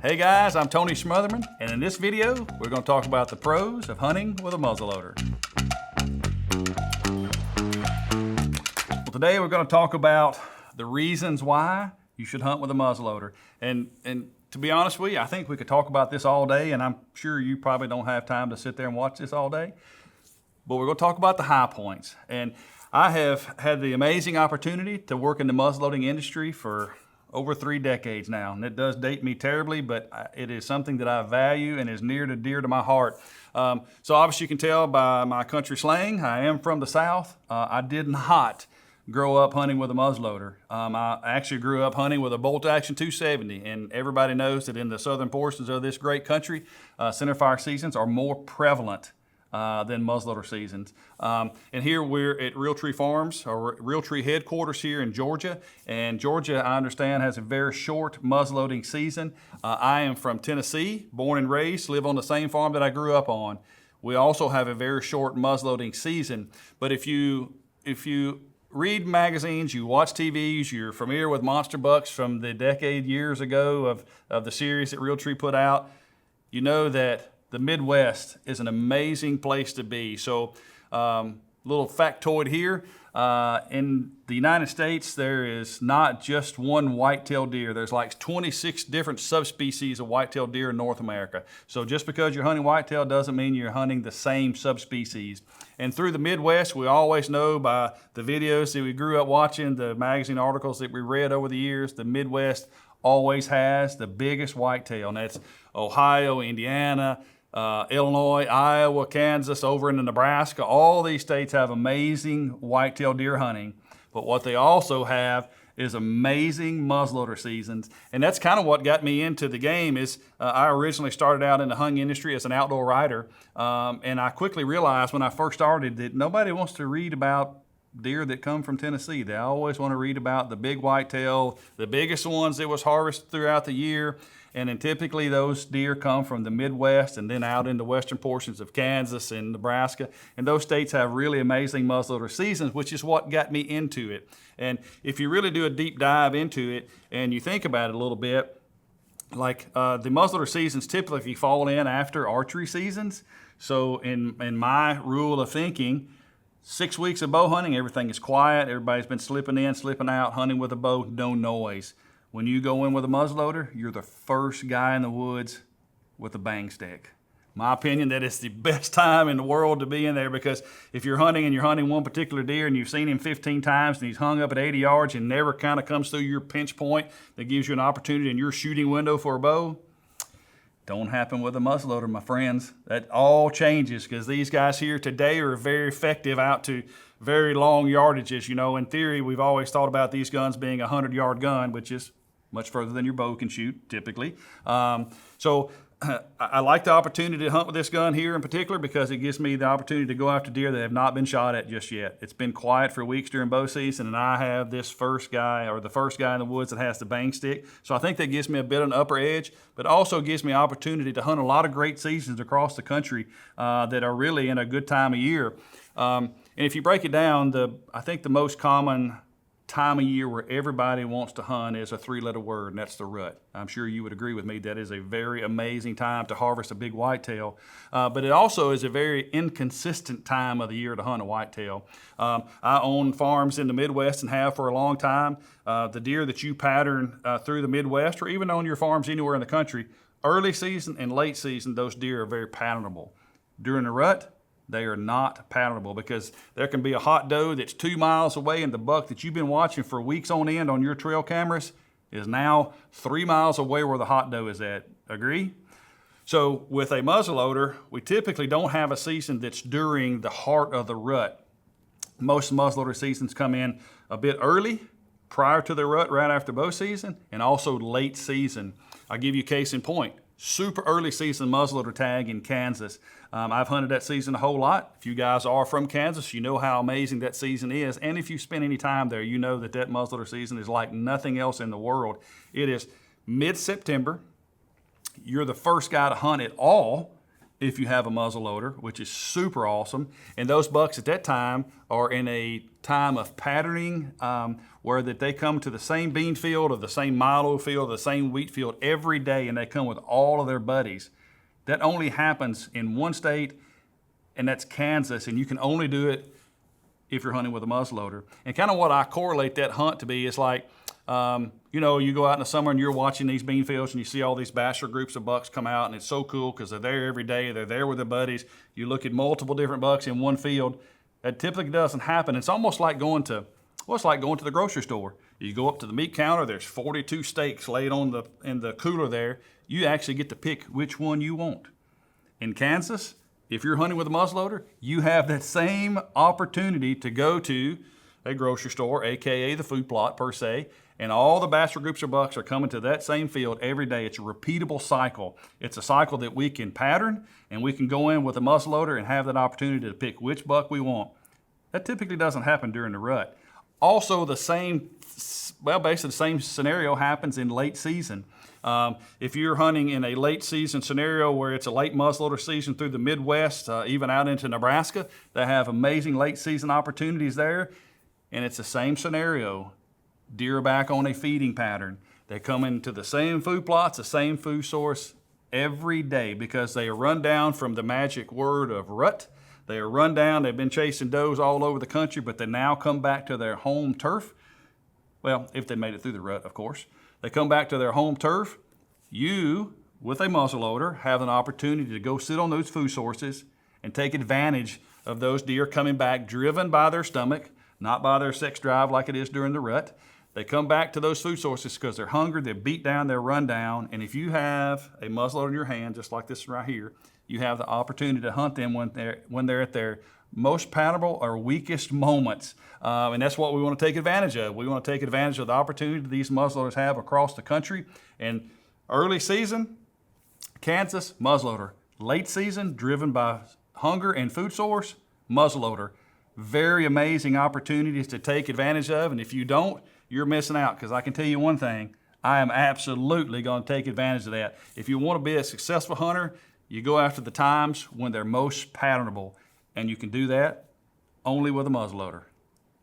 Hey guys, I'm Tony Smotherman, and in this video, we're going to talk about the pros of hunting with a muzzleloader. Well, today we're going to talk about the reasons why you should hunt with a muzzleloader. And to be honest with you, I think we could talk about this all day, and I'm sure you probably don't have time to sit there and watch this all day. But we're going to talk about the high points. And I have had the amazing opportunity to work in the muzzleloading industry for over 3 decades now, and it does date me terribly, but it is something that I value and is near and dear to my heart. So obviously you can tell by my country slang, I am from the South. I did not grow up hunting with a muzzleloader. I actually grew up hunting with a bolt-action 270, and everybody knows that in the southern portions of this great country, centerfire seasons are more prevalent than muzzleloader seasons. And here we're at Realtree Farms, or Realtree headquarters here in Georgia. And Georgia, I understand, has a very short muzzleloading season. I am from Tennessee, born and raised, live on the same farm that I grew up on. We also have a very short muzzleloading season. But if you read magazines, you watch TVs, you're familiar with monster bucks from the decade years ago of the series that Realtree put out, you know that the Midwest is an amazing place to be. So, little factoid here, in the United States, there is not just one whitetail deer. There's like 26 different subspecies of whitetail deer in North America. So just because you're hunting whitetail doesn't mean you're hunting the same subspecies. And through the Midwest, we always know by the videos that we grew up watching, the magazine articles that we read over the years, the Midwest always has the biggest whitetail. And that's Ohio, Indiana, Illinois, Iowa, Kansas, over into Nebraska. All these states have amazing whitetail deer hunting, but what they also have is amazing muzzleloader seasons. And that's kind of what got me into the game. Is I originally started out in the hunting industry as an outdoor writer, and I quickly realized when I first started that nobody wants to read about deer that come from Tennessee. They always want to read about the big whitetail, the biggest ones that was harvested throughout the year. And then typically those deer come from the Midwest and then out into western portions of Kansas and Nebraska. And those states have really amazing muzzleloader seasons, which is what got me into it. And if you really do a deep dive into it and you think about it a little bit, like the muzzleloader seasons typically fall in after archery seasons. So in my rule of thinking, 6 weeks of bow hunting, everything is quiet. Everybody's been slipping in, slipping out, hunting with a bow, no noise. When you go in with a muzzleloader, you're the first guy in the woods with a bang stick. My opinion, that is the best time in the world to be in there, because if you're hunting and you're hunting one particular deer and you've seen him 15 times and he's hung up at 80 yards and never kind of comes through your pinch point that gives you an opportunity in your shooting window for a bow, don't happen with a muzzleloader, my friends. That all changes, because these guys here today are very effective out to very long yardages. You know, in theory, we've always thought about these guns being a 100-yard gun, which is much further than your bow can shoot, typically. So I like the opportunity to hunt with this gun here in particular, because it gives me the opportunity to go after deer that have not been shot at just yet. It's been quiet for weeks during bow season, and I have this first guy, or the first guy in the woods that has the bang stick. So I think that gives me a bit of an upper edge, but also gives me opportunity to hunt a lot of great seasons across the country that are really in a good time of year. And if you break it down, I think the most common time of year where everybody wants to hunt is a 3-letter word, and that's the rut. I'm sure you would agree with me that is a very amazing time to harvest a big whitetail, but it also is a very inconsistent time of the year to hunt a whitetail. I own farms in the Midwest and have for a long time. The deer that you pattern through the Midwest, or even on your farms anywhere in the country, early season and late season, those deer are very patternable. During the rut, they are not patternable, because there can be a hot doe that's 2 miles away, and the buck that you've been watching for weeks on end on your trail cameras is now 3 miles away where the hot doe is at. Agree? So with a muzzleloader, we typically don't have a season that's during the heart of the rut. Most muzzleloader seasons come in a bit early, prior to the rut, right after bow season, and also late season. I'll give you a case in point. Super early season muzzleloader tag in Kansas. I've hunted that season a whole lot. If you guys are from Kansas, you know how amazing that season is. And if you spend any time there, you know that muzzleloader season is like nothing else in the world. It is mid-September. You're the first guy to hunt it all if you have a muzzleloader, which is super awesome. And those bucks at that time are in a time of patterning where that they come to the same bean field or the same milo field, or the same wheat field every day, and they come with all of their buddies. That only happens in one state, and that's Kansas, and you can only do it if you're hunting with a muzzleloader. And kind of what I correlate that hunt to be is like, you know, you go out in the summer and you're watching these bean fields and you see all these bachelor groups of bucks come out, and it's so cool because they're there every day. They're there with their buddies. You look at multiple different bucks in one field. That typically doesn't happen. It's almost like going to, well, it's like going to the grocery store. You go up to the meat counter, there's 42 steaks laid on in the cooler there. You actually get to pick which one you want. In Kansas, if you're hunting with a muzzleloader, you have that same opportunity to go to a grocery store, AKA the food plot per se, and all the bachelor groups of bucks are coming to that same field every day. It's a repeatable cycle. It's a cycle that we can pattern, and we can go in with a muzzleloader and have that opportunity to pick which buck we want. That typically doesn't happen during the rut. Also, the same, well, basically the same scenario happens in late season. If you're hunting in a late season scenario where it's a late muzzleloader season through the Midwest, even out into Nebraska, they have amazing late season opportunities there. And it's the same scenario. Deer are back on a feeding pattern. They come into the same food plots, the same food source every day because they are run down from the magic word of rut. They are run down. They've been chasing does all over the country, but they now come back to their home turf. Well, if they made it through the rut, of course. They come back to their home turf. You, with a muzzleloader, have an opportunity to go sit on those food sources and take advantage of those deer coming back driven by their stomach, not by their sex drive like it is during the rut. They come back to those food sources because they're hungry, they're beat down, they're run down, and if you have a muzzleloader in your hand, just like this right here, you have the opportunity to hunt them when they're at their most palatable or weakest moments. And that's what we want to take advantage of. We want to take advantage of the opportunity these muzzleloaders have across the country. And early season, Kansas, muzzleloader. Late season, driven by hunger and food source, muzzleloader. Very amazing opportunities to take advantage of, and if you don't, you're missing out, because I can tell you one thing, I am absolutely going to take advantage of that. If you want to be a successful hunter, you go after the times when they're most patternable, and you can do that only with a muzzleloader.